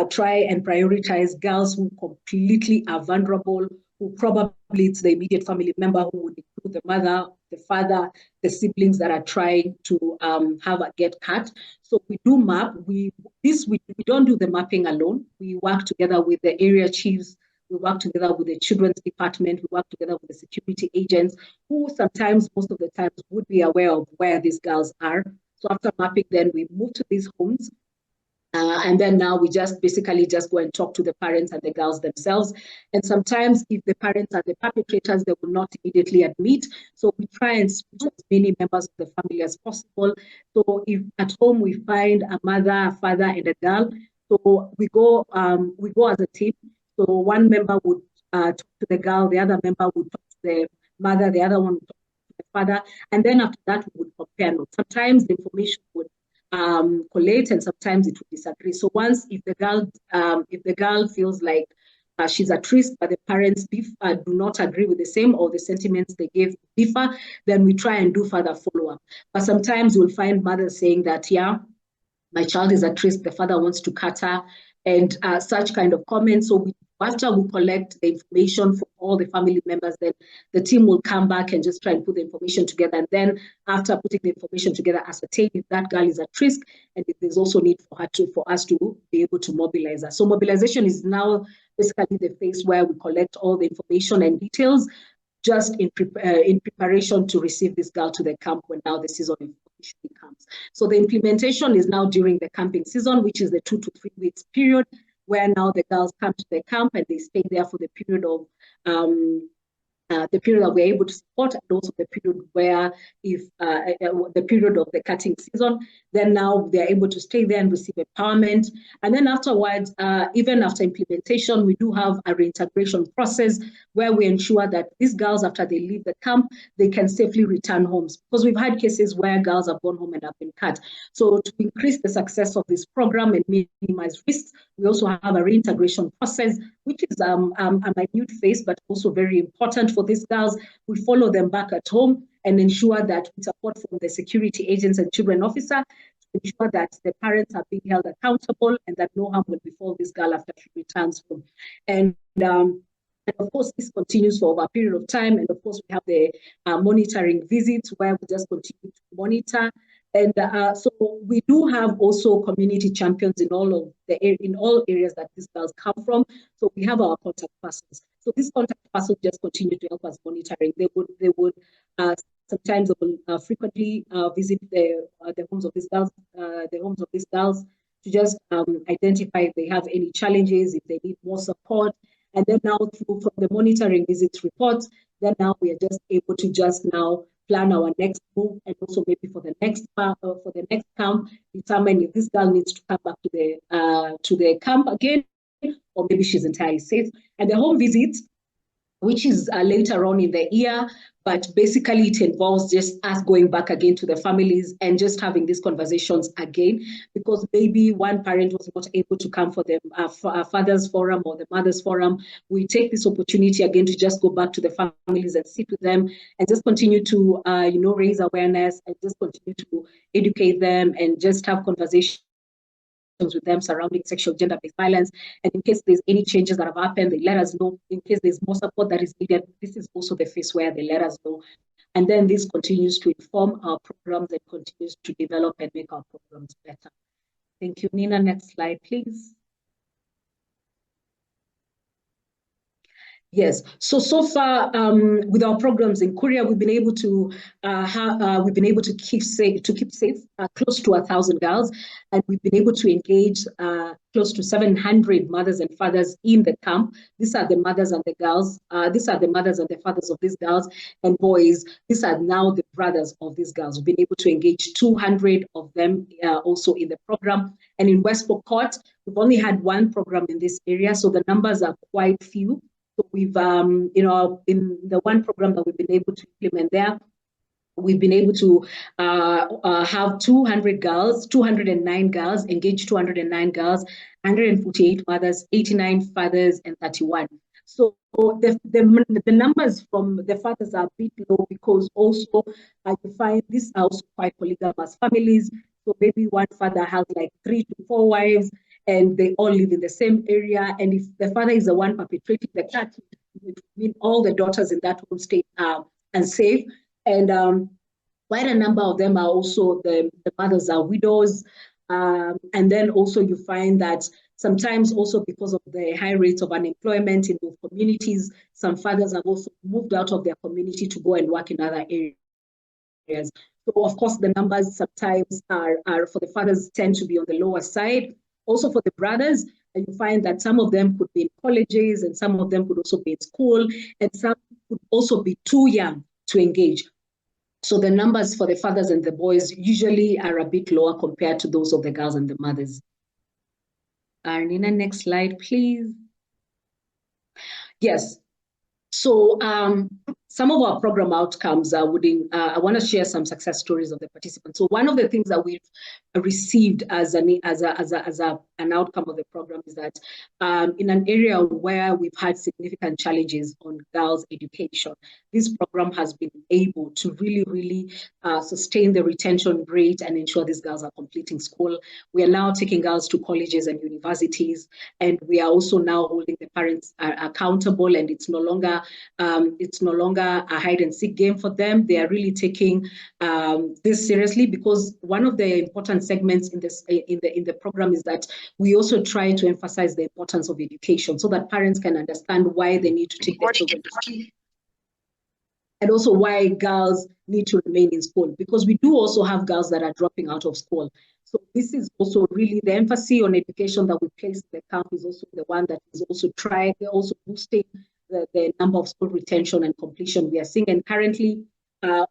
try and prioritize girls who completely are vulnerable, who probably it's the immediate family member, who would include the mother, the father, the siblings that are trying to have a get cut. So we do map. We don't do the mapping alone. We work together with the area chiefs. We work together with the children's department. We work together with the security agents, who sometimes, most of the times, would be aware of where these girls are. So after mapping, then we move to these homes. And then now we just basically go and talk to the parents and the girls themselves. And sometimes if the parents are the perpetrators, they will not immediately admit. So we try and speak to as many members of the family as possible. So if at home we find a mother, a father, and a girl, so we go as a team. So one member would talk to the girl, the other member would talk to the mother, the other one would talk to the father. And then after that, we would compare notes. Sometimes the information would collate, and sometimes it will disagree. So once, if the girl feels like she's at risk, but the parents do not agree with the same, or the sentiments they gave differ, then we try and do further follow-up. But sometimes you'll find mothers saying that, yeah, my child is at risk, the father wants to cut her, and such kind of comments. So we After we collect the information from all the family members, then the team will come back and just try and put the information together. And then after putting the information together, ascertain if that girl is at risk and if there's also need for us to be able to mobilize her. So mobilization is now basically the phase where we collect all the information and details just in preparation to receive this girl to the camp when now the season officially comes. So the implementation is now during the camping season, which is the 2 to 3 weeks period, where now the girls come to the camp and they stay there for the period of the period that we're able to support, and also the period where if the period of the cutting season, then now they're able to stay there and receive empowerment. And then afterwards, even after implementation, we do have a reintegration process where we ensure that these girls, after they leave the camp, they can safely return homes, because we've had cases where girls have gone home and have been cut. So to increase the success of this program and minimize risks, we also have a reintegration process, which is a minute phase, but also very important for these girls. We follow them back at home and ensure that we support from the security agents and children officer to ensure that the parents are being held accountable and that no harm will befall this girl after she returns home. And of course, this continues for over a period of time. And of course, we have the monitoring visits where we just continue to monitor. And so we do have also community champions in all areas that these girls come from. So we have our contact persons. So these contact persons just continue to help us monitoring. They would sometimes they will frequently visit the homes of these girls, to just identify if they have any challenges, if they need more support. And then now from the monitoring visits reports, then now we are just able to just now plan our next move, and also maybe for the next camp, determine if this girl needs to come back to the camp again, or maybe she's entirely safe. And the home visit, which is later on in the year, but basically it involves just us going back again to the families and just having these conversations again, because maybe one parent was not able to come for the father's forum or the mother's forum. We take this opportunity again to just go back to the families and sit with them and just continue to raise awareness and just continue to educate them and just have conversations with them surrounding sexual gender-based violence. And in case there's any changes that have happened, they let us know. In case there's more support that is needed, this is also the phase where they let us know. And then this continues to inform our programs and continues to develop and make our programs better. Thank you, Nina. Next slide, please. Yes. So far with our programs in Korea, we've been able to keep safe close to 1,000 girls, and we've been able to engage close to 700 mothers and fathers in the camp. These are the mothers and the girls. These are the mothers and the fathers of these girls and boys. These are now the brothers of these girls. We've been able to engage 200 of them also in the program. And in West Pokot, we've only had one program in this area, so the numbers are quite few. So we've, in the one program that we've been able to implement there, we've been able to have 209 girls, engage 209 girls, 148 mothers, 89 fathers, and 31. So the numbers from the fathers are a bit low, because also you find these are also quite polygamous families. So maybe one father has like 3 to 4 wives, and they all live in the same area. And if the father is the one perpetrating the cut, it means all the daughters in that home stay unsafe. And quite a number of them are also, the mothers are widows. And then also you find that sometimes also because of the high rates of unemployment in those communities, some fathers have also moved out of their community to go and work in other areas. So of course the numbers sometimes are for the fathers tend to be on the lower side. Also for the brothers, you find that some of them could be in colleges, and some of them could also be in school, and some could also be too young to engage. So the numbers for the fathers and the boys usually are a bit lower compared to those of the girls and the mothers. Nina, next slide, please. Yes. So some of our program outcomes, I want to share some success stories of the participants. So one of the things that we've received as an outcome of the program is that in an area where we've had significant challenges on girls' education, this program has been able to really sustain the retention rate and ensure these girls are completing school. We are now taking girls to colleges and universities, and we are also now holding the parents accountable, and it's no longer a hide and seek game for them. They are really taking this seriously, because one of the important segments in the program is that we also try to emphasize the importance of education so that parents can understand why they need to take their children to school, and also why girls need to remain in school, because we do also have girls that are dropping out of school. So this is also really the emphasis on education that we place in the camp is also the one that is also boosting the number of school retention and completion we are seeing. And currently,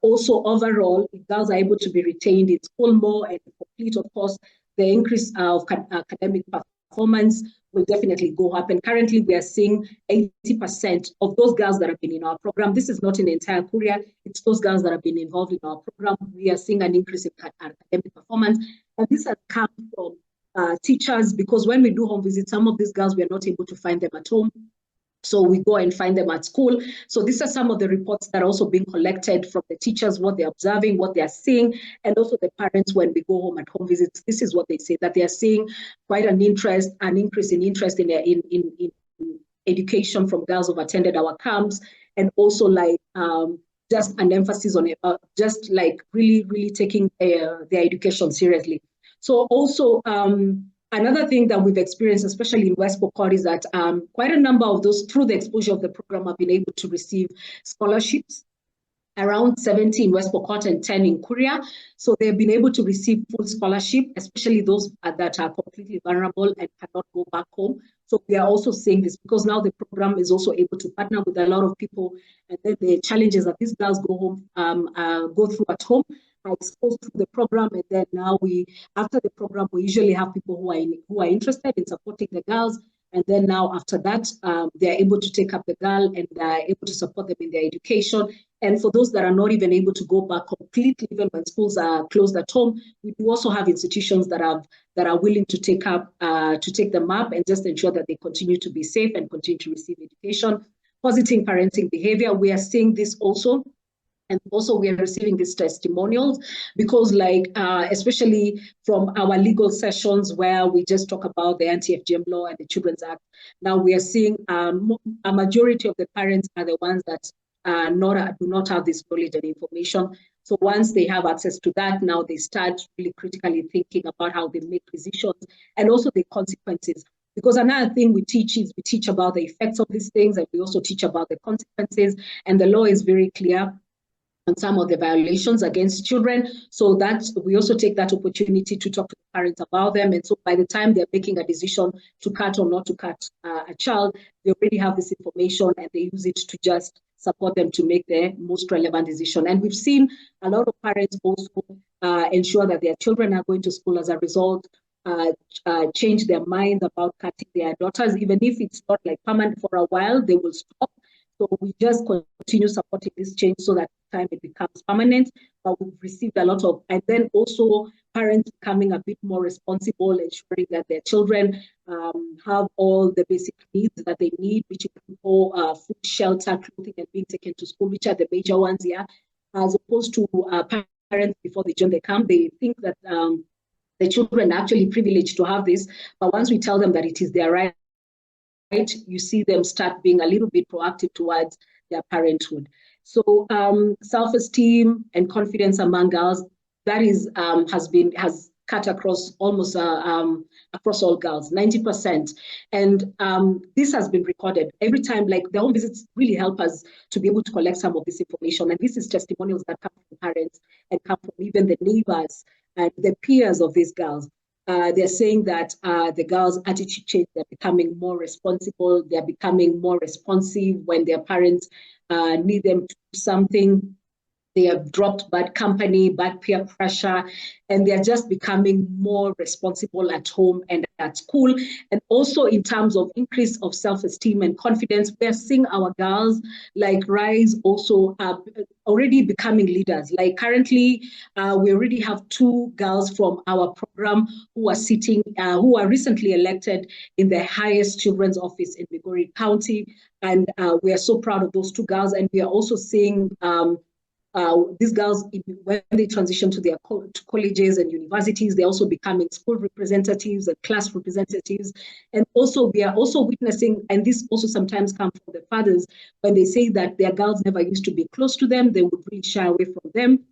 also overall, if girls are able to be retained in school more and complete, of course, the increase of academic performance will definitely go up. And currently, we are seeing 80% of those girls that have been in our program. This is not in the entire Korea. It's those girls that have been involved in our program. We are seeing an increase in academic performance. And this has come from teachers, because when we do home visits, some of these girls, we are not able to find them at home. So we go and find them at school. So these are some of the reports that are also being collected from the teachers, what they're observing, what they're seeing, and also the parents when we go home at home visits. This is what they say, that they are seeing quite an increase in interest in education from girls who've attended our camps, and also like just an emphasis on it, just like really taking their education seriously. So also, another thing that we've experienced, especially in West Pokot, is that quite a number of those, through the exposure of the program, have been able to receive scholarships, around 70 in West Pokot and 10 in Korea. So they've been able to receive full scholarship, especially those that are completely vulnerable and cannot go back home. So we are also seeing this because now the program is also able to partner with a lot of people, and then the challenges that these girls go through at home are exposed to the program, and then now after the program, we usually have people who are interested in supporting the girls, and then now after that, they are able to take up the girl and are able to support them in their education. And for those that are not even able to go back completely, even when schools are closed at home, we do also have institutions that are willing to take them up and just ensure that they continue to be safe and continue to receive education. Positive parenting behavior, we are seeing this also. And also we are receiving these testimonials because especially from our legal sessions where we just talk about the Anti-FGM law and the Children's Act, now we are seeing a majority of the parents are the ones that do not have this knowledge and information. So once they have access to that, now they start really critically thinking about how they make decisions and also the consequences. Because another thing we teach about the effects of these things, and we also teach about the consequences, and the law is very clear on some of the violations against children. So that we also take that opportunity to talk to the parents about them. And so by the time they're making a decision to cut or not to cut a child, they already have this information and they use it to just support them to make the most relevant decision. And we've seen a lot of parents also ensure that their children are going to school as a result, change their mind about cutting their daughters, even if it's not like permanent for a while, they will stop. So we just continue supporting this change so that time it becomes permanent. But we've received a lot of, and then also parents becoming a bit more responsible, ensuring that their children have all the basic needs that they need, which include food, shelter, clothing, and being taken to school, which are the major ones here, as opposed to parents before they join the camp. They think that the children are actually privileged to have this, but once we tell them that it is their right, you see them start being a little bit proactive towards their parenthood. So self-esteem and confidence among girls, that is has cut across almost across all girls, 90%. And this has been recorded every time. Like the home visits really help us to be able to collect some of this information. And this is testimonials that come from parents and come from even the neighbors and the peers of these girls. They're saying that the girls' attitude change, they're becoming more responsible, they're becoming more responsive when their parents need them to do something. They have dropped bad company, bad peer pressure, and they're just becoming more responsible at home and at school. And also in terms of increase of self-esteem and confidence, we're seeing our girls like rise also already becoming leaders. Like currently, we already have 2 girls from our program who are sitting, who are recently elected in the highest children's office in Migori County. And we are so proud of those 2 girls. And we are also seeing these girls, when they transition to their to colleges and universities, they're also becoming school representatives and class representatives. And also, we are also witnessing, and this also sometimes comes from the fathers, when they say that their girls never used to be close to them, they would really shy away from them.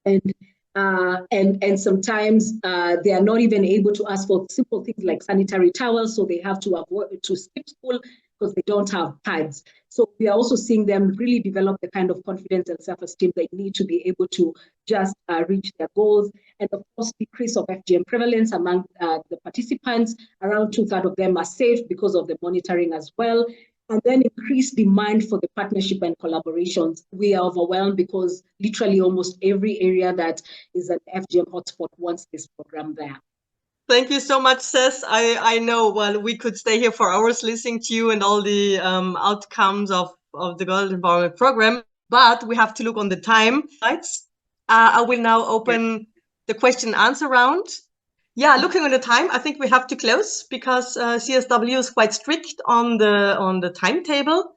And sometimes they are not even able to ask for simple things like sanitary towels, so they have to avoid to skip school because they don't have pads. So we are also seeing them really develop the kind of confidence and self-esteem they need to be able to just reach their goals. And of course, decrease of FGM prevalence among the participants. Around 2/3 of them are safe because of the monitoring as well. And then increased demand for the partnership and collaborations. We are overwhelmed because literally almost every area that is an FGM hotspot wants this program there. Thank you so much, Cess. I know, well, we could stay here for hours listening to you and all the outcomes of the Girl Empowerment Program, but we have to look on the time. I will now open the question and answer round. Yeah, looking on the time, I think we have to close because CSW is quite strict on the timetable.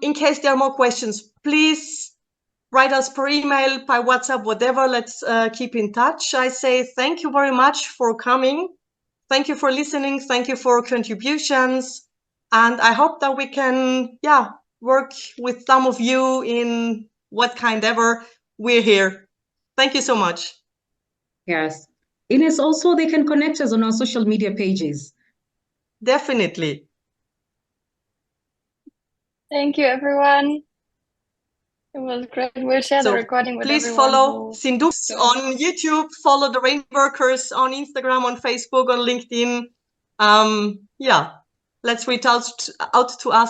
In case there are more questions, please write us per email, by WhatsApp, whatever. Let's keep in touch. I say thank you very much for coming. Thank you for listening. Thank you for contributions. And I hope that we can, work with some of you in what kind ever. We're here. Thank you so much. Yes. Ines, also they can connect us on our social media pages. Definitely. Thank you, everyone. It was great. We'll share the recording with everyone. Please follow Zinduka on YouTube, follow the Rainworkers on Instagram, on Facebook, on LinkedIn. Let's reach out to us.